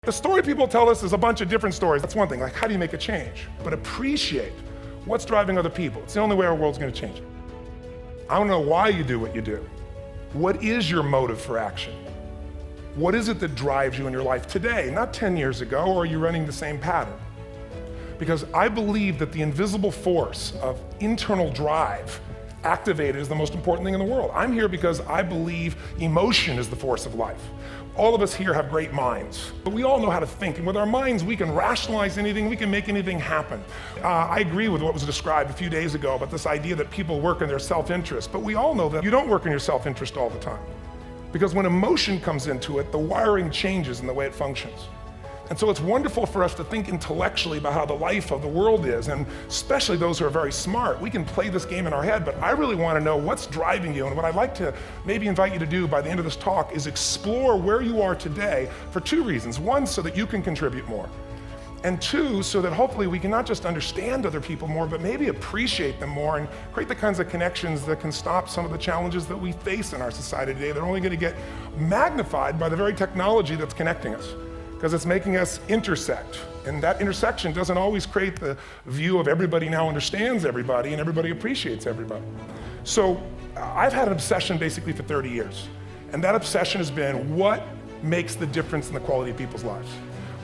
The story people tell us is a bunch of different stories. That's one thing, like how do you make a change? But appreciate what's driving other people. It's the only way our world's gonna change. I wanna know why you do what you do. What is your motive for action? What is it that drives you in your life today, not 10 years ago, or are you running the same pattern? Because I believe that the invisible force of internal drive activated is the most important thing in the world. I'm here because I believe emotion is the force of life. All of us here have great minds, but we all know how to think, and with our minds we can rationalize anything, we can make anything happen. I agree with what was described a few days ago about this idea that people work in their self-interest, but we all know that you don't work in your self-interest all the time. Because when emotion comes into it, the wiring changes in the way it functions. And so it's wonderful for us to think intellectually about how the life of the world is, and especially those who are very smart. We can play this game in our head, but I really want to know what's driving you. And what I'd like to maybe invite you to do by the end of this talk is explore where you are today for two reasons. One, so that you can contribute more. And two, so that hopefully we can not just understand other people more, but maybe appreciate them more and create the kinds of connections that can stop some of the challenges that we face in our society today. They're only going to get magnified by the very technology that's connecting us, because it's making us intersect. And that intersection doesn't always create the view of everybody now understands everybody and everybody appreciates everybody. So I've had an obsession basically for 30 years. And that obsession has been what makes the difference in the quality of people's lives?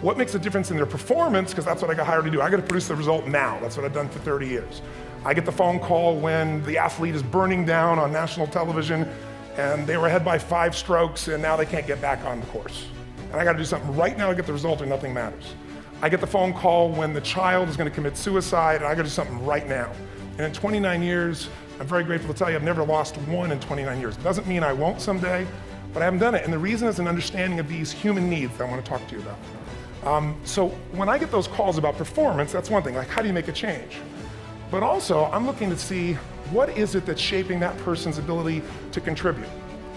What makes a difference in their performance? Because that's what I got hired to do. I got to produce the result now. That's what I've done for 30 years. I get the phone call when the athlete is burning down on national television and they were ahead by 5 strokes and now they can't get back on the course. And I gotta do something right now to get the result or nothing matters. I get the phone call when the child is gonna commit suicide and I gotta do something right now. And in 29 years, I'm very grateful to tell you I've never lost one in 29 years. It doesn't mean I won't someday, but I haven't done it. And the reason is an understanding of these human needs that I wanna talk to you about. So when I get those calls about performance, that's one thing, like how do you make a change? But also, I'm looking to see what is it that's shaping that person's ability to contribute,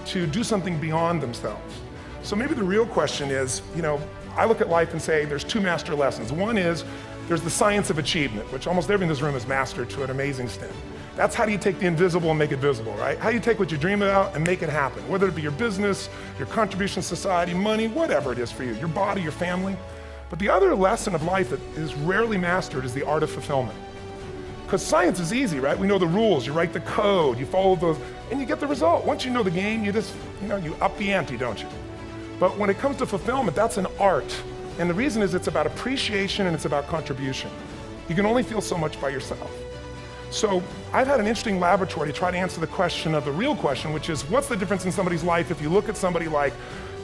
to do something beyond themselves. So maybe the real question is, I look at life and say there's 2 master lessons. One is there's the science of achievement, which almost everyone in this room has mastered to an amazing extent. That's how do you take the invisible and make it visible, right? How do you take what you dream about and make it happen? Whether it be your business, your contribution to society, money, whatever it is for you, your body, your family. But the other lesson of life that is rarely mastered is the art of fulfillment. Because science is easy, right? We know the rules, you write the code, you follow those, and you get the result. Once you know the game, you just, you up the ante, don't you? But when it comes to fulfillment, that's an art. And the reason is it's about appreciation and it's about contribution. You can only feel so much by yourself. So I've had an interesting laboratory to try to answer the question of the real question, which is what's the difference in somebody's life if you look at somebody like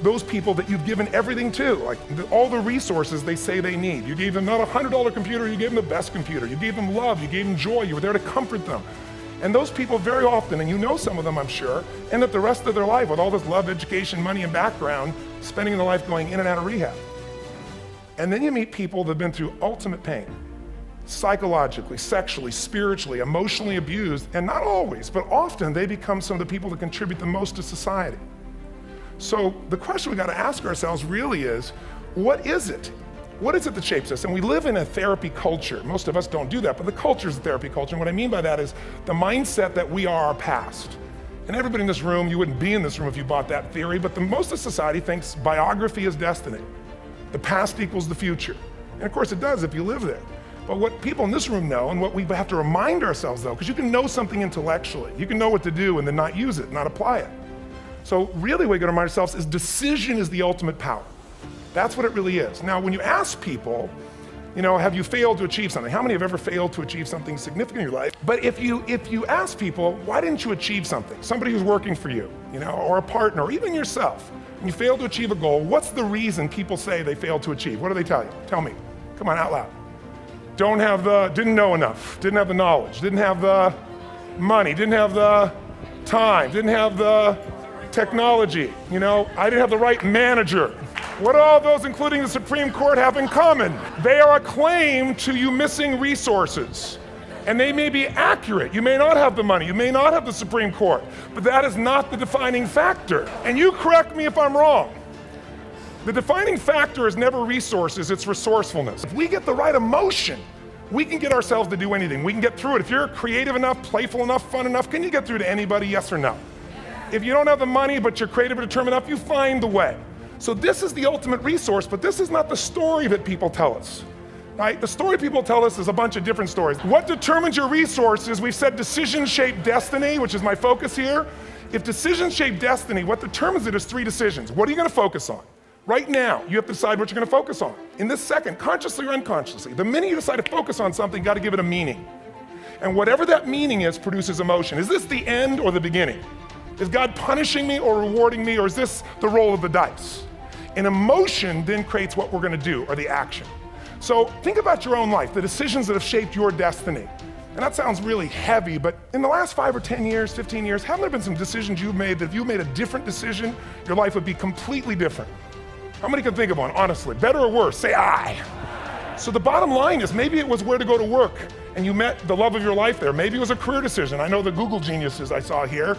those people that you've given everything to, like all the resources they say they need. You gave them not a $100 computer, you gave them the best computer. You gave them love, you gave them joy, you were there to comfort them. And those people very often, and you know some of them I'm sure, end up the rest of their life with all this love, education, money, and background, spending their life going in and out of rehab. And then you meet people that have been through ultimate pain, psychologically, sexually, spiritually, emotionally abused, and not always, but often they become some of the people that contribute the most to society. So the question we got to ask ourselves really is, what is it? What is it that shapes us? And we live in a therapy culture. Most of us don't do that, but the culture is a therapy culture. And what I mean by that is the mindset that we are our past. And everybody in this room, you wouldn't be in this room if you bought that theory, but most of society thinks biography is destiny. The past equals the future. And of course it does if you live there. But what people in this room know, and what we have to remind ourselves though, because you can know something intellectually, you can know what to do and then not use it, not apply it. So really what we got to remind ourselves is decision is the ultimate power. That's what it really is. Now, when you ask people, have you failed to achieve something? How many have ever failed to achieve something significant in your life? But if you ask people, why didn't you achieve something? Somebody who's working for you, or a partner, or even yourself, and you failed to achieve a goal, what's the reason people say they failed to achieve? What do they tell you? Tell me. Come on, out loud. Didn't know enough, didn't have the knowledge, didn't have the money, didn't have the time, didn't have the technology, I didn't have the right manager. What do all those, including the Supreme Court, have in common? They are a claim to you missing resources. And they may be accurate. You may not have the money, you may not have the Supreme Court, but that is not the defining factor. And you correct me if I'm wrong. The defining factor is never resources, it's resourcefulness. If we get the right emotion, we can get ourselves to do anything. We can get through it. If you're creative enough, playful enough, fun enough, can you get through to anybody, yes or no? If you don't have the money, but you're creative or determined enough, you find the way. So this is the ultimate resource, but this is not the story that people tell us. Right? The story people tell us is a bunch of different stories. What determines your resource is, we've said decisions shape destiny, which is my focus here. If decisions shape destiny, what determines it is 3 decisions. What are you gonna focus on? Right now, you have to decide what you're gonna focus on. In this second, consciously or unconsciously, the minute you decide to focus on something, you gotta give it a meaning. And whatever that meaning is produces emotion. Is this the end or the beginning? Is God punishing me or rewarding me, or is this the roll of the dice? And emotion then creates what we're gonna do, or the action. So think about your own life, the decisions that have shaped your destiny. And that sounds really heavy, but in the last 5 or 10 years, 15 years, haven't there been some decisions you've made that if you made a different decision, your life would be completely different? How many can think of one, honestly? Better or worse? Say aye. So the bottom line is, maybe it was where to go to work and you met the love of your life there. Maybe it was a career decision. I know the Google geniuses I saw here.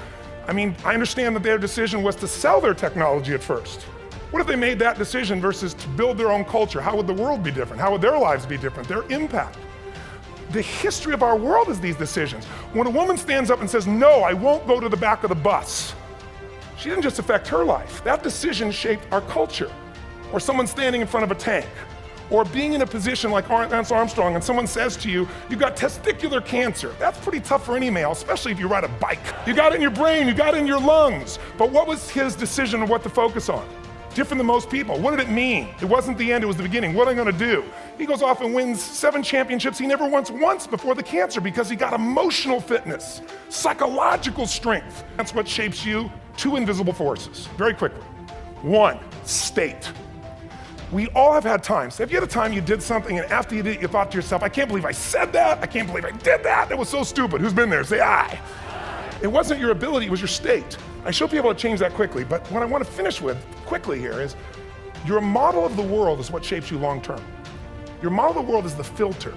I mean, I understand that their decision was to sell their technology at first. What if they made that decision versus to build their own culture? How would the world be different? How would their lives be different? Their impact. The history of our world is these decisions. When a woman stands up and says, no, I won't go to the back of the bus, she didn't just affect her life. That decision shaped our culture. Or someone standing in front of a tank, or being in a position like Lance Armstrong and someone says to you, you've got testicular cancer. That's pretty tough for any male, especially if you ride a bike. You got it in your brain, you got it in your lungs. But what was his decision of what to focus on? Different than most people. What did it mean? It wasn't the end, it was the beginning. What am I gonna do? He goes off and wins 7 championships he never won once before the cancer, because he got emotional fitness, psychological strength. That's what shapes you. 2 invisible forces, very quickly. 1, state. We all have had times. Have you had a time you did something and after you did it, you thought to yourself, I can't believe I said that, I can't believe I did that, that was so stupid. Who's been there? Say aye. It wasn't your ability, it was your state. I should be able to change that quickly, but what I want to finish with quickly here is, your model of the world is what shapes you long term. Your model of the world is the filter.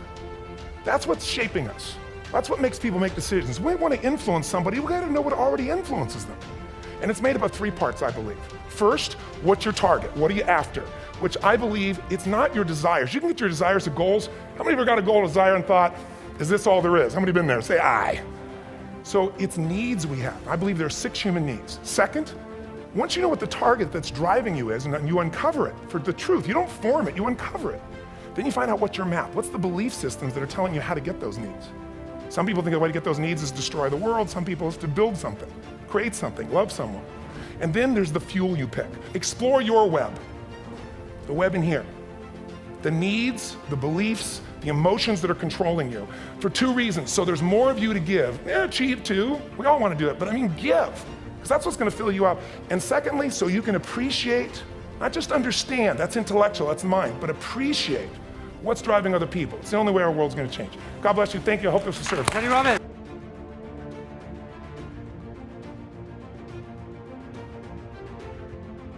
That's what's shaping us. That's what makes people make decisions. When we want to influence somebody, we gotta know what already influences them. And it's made up of 3 parts, I believe. First, what's your target? What are you after? Which I believe, it's not your desires. You can get your desires to goals. How many of you got a goal, desire, and thought, is this all there is? How many been there? Say aye. So it's needs we have. I believe there are 6 human needs. Second, once you know what the target that's driving you is, and you uncover it for the truth, you don't form it, you uncover it. Then you find out what's your map. What's the belief systems that are telling you how to get those needs? Some people think the way to get those needs is destroy the world. Some people is to build something, create something, love someone. And then there's the fuel you pick. Explore your web. The web in here. The needs, the beliefs, the emotions that are controlling you, for 2 reasons. So there's more of you to give. Yeah, achieve too. We all want to do it, but I mean give, because that's what's going to fill you up. And secondly, so you can appreciate, not just understand, that's intellectual, that's mind, but appreciate what's driving other people. It's the only way our world's going to change. God bless you. Thank you. I hope this will serve. Tony Robbins.